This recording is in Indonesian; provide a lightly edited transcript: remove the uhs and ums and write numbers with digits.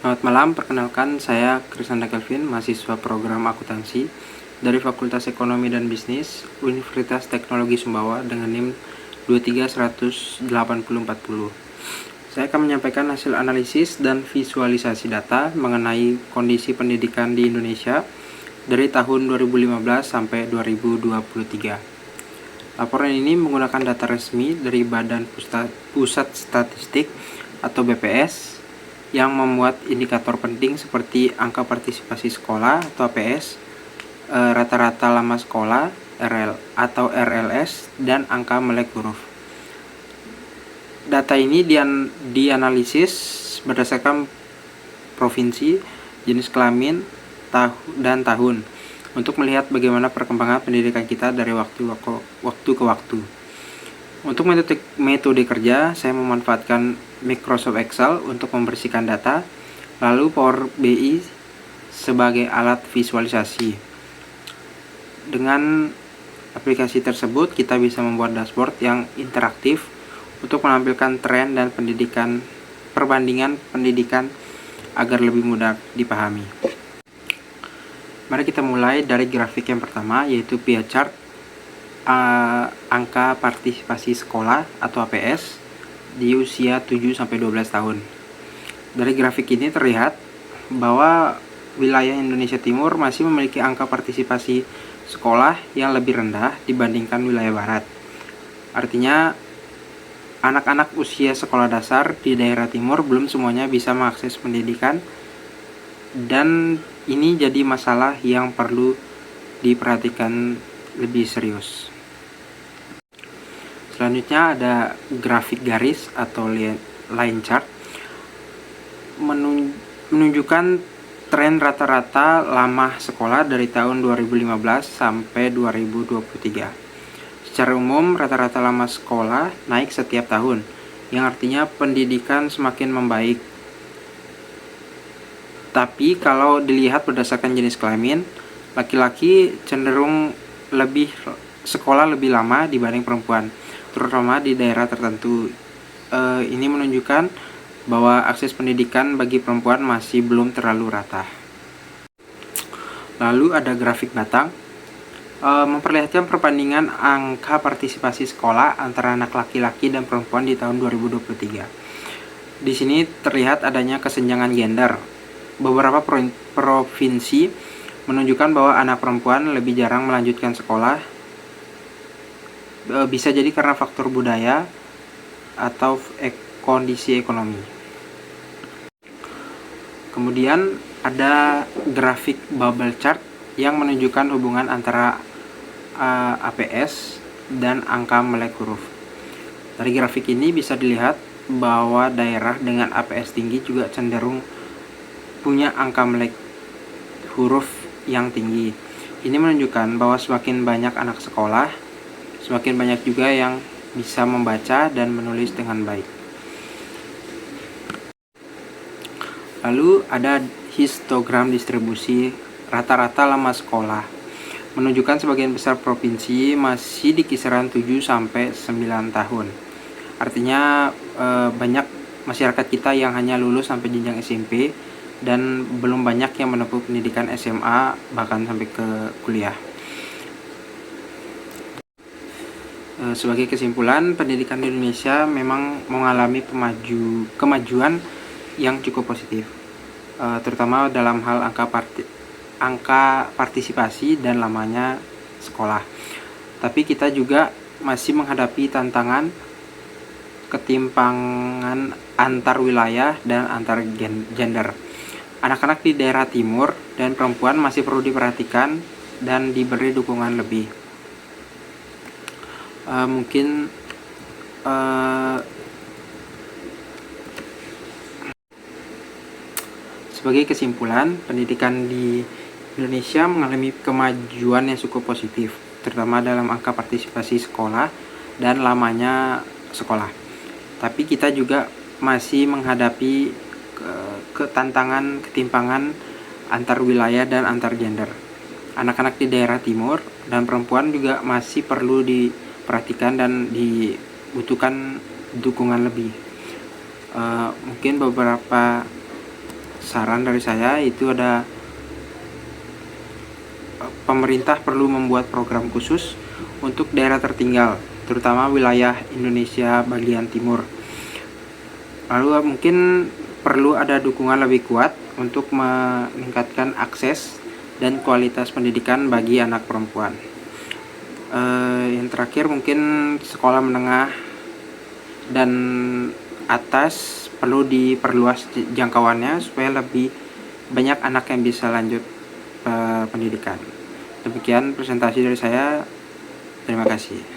Selamat malam, perkenalkan saya Krisanda Kelvin, mahasiswa program akuntansi dari Fakultas Ekonomi dan Bisnis Universitas Teknologi Sumbawa dengan NIM 2318040. Saya akan menyampaikan hasil analisis dan visualisasi data mengenai kondisi pendidikan di Indonesia dari tahun 2015 sampai 2023. Laporan ini menggunakan data resmi dari Badan Pusat Statistik atau BPS yang memuat indikator penting seperti angka partisipasi sekolah atau APS, rata-rata lama sekolah RL atau RLS, dan angka melek huruf. Data ini dianalisis berdasarkan provinsi, jenis kelamin, dan tahun untuk melihat bagaimana perkembangan pendidikan kita dari waktu ke waktu. Untuk metode kerja, saya memanfaatkan Microsoft Excel untuk membersihkan data, lalu Power BI sebagai alat visualisasi. Dengan aplikasi tersebut, kita bisa membuat dashboard yang interaktif untuk menampilkan tren dan perbandingan pendidikan agar lebih mudah dipahami. Mari kita mulai dari grafik yang pertama, yaitu pie chart angka partisipasi sekolah atau APS di usia 7-12 tahun. Dari grafik ini terlihat bahwa wilayah Indonesia Timur masih memiliki angka partisipasi sekolah yang lebih rendah dibandingkan wilayah Barat. Artinya, anak-anak usia sekolah dasar di daerah timur belum semuanya bisa mengakses pendidikan, dan ini jadi masalah yang perlu diperhatikan lebih serius. Selanjutnya ada grafik garis atau line chart menunjukkan tren rata-rata lama sekolah dari tahun 2015 sampai 2023. Secara umum, rata-rata lama sekolah naik setiap tahun, yang artinya pendidikan semakin membaik. Tapi kalau dilihat berdasarkan jenis kelamin, laki-laki cenderung sekolah lebih lama dibanding perempuan, terutama di daerah tertentu. Ini menunjukkan bahwa akses pendidikan bagi perempuan masih belum terlalu rata. Lalu ada grafik batang, memperlihatkan perbandingan angka partisipasi sekolah antara anak laki-laki dan perempuan di tahun 2023. Di sini terlihat adanya kesenjangan gender. Beberapa provinsi menunjukkan bahwa anak perempuan lebih jarang melanjutkan sekolah, bisa jadi karena faktor budaya atau kondisi ekonomi. Kemudian ada grafik bubble chart yang menunjukkan hubungan antara APS dan angka melek huruf. Dari grafik ini bisa dilihat bahwa daerah dengan APS tinggi juga cenderung punya angka melek huruf yang tinggi. Ini menunjukkan bahwa semakin banyak anak sekolah, semakin banyak juga yang bisa membaca dan menulis dengan baik. Lalu ada histogram distribusi rata-rata lama sekolah, menunjukkan sebagian besar provinsi masih di kisaran 7-9 tahun. Artinya banyak masyarakat kita yang hanya lulus sampai jenjang SMP dan belum banyak yang menempuh pendidikan SMA bahkan sampai ke kuliah. Sebagai kesimpulan, pendidikan di Indonesia memang mengalami kemajuan yang cukup positif, terutama dalam hal angka partisipasi dan lamanya sekolah. Tapi kita juga masih menghadapi tantangan ketimpangan antar wilayah dan antar gender. Anak-anak di daerah timur dan perempuan masih perlu diperhatikan dan diberi dukungan lebih. Sebagai kesimpulan, pendidikan di Indonesia mengalami kemajuan yang cukup positif, terutama dalam angka partisipasi sekolah dan lamanya sekolah. Tapi kita juga masih menghadapi ketimpangan antar wilayah dan antar gender. Anak-anak di daerah timur dan perempuan juga masih perlu diperhatikan dan dibutuhkan dukungan lebih. Mungkin beberapa saran dari saya itu ada pemerintah perlu membuat program khusus untuk daerah tertinggal, terutama wilayah Indonesia bagian timur. Lalu mungkin perlu ada dukungan lebih kuat untuk meningkatkan akses dan kualitas pendidikan bagi anak perempuan. Yang terakhir mungkin sekolah menengah dan atas perlu diperluas jangkauannya supaya lebih banyak anak yang bisa lanjut pendidikan. Demikian presentasi dari saya. Terima kasih.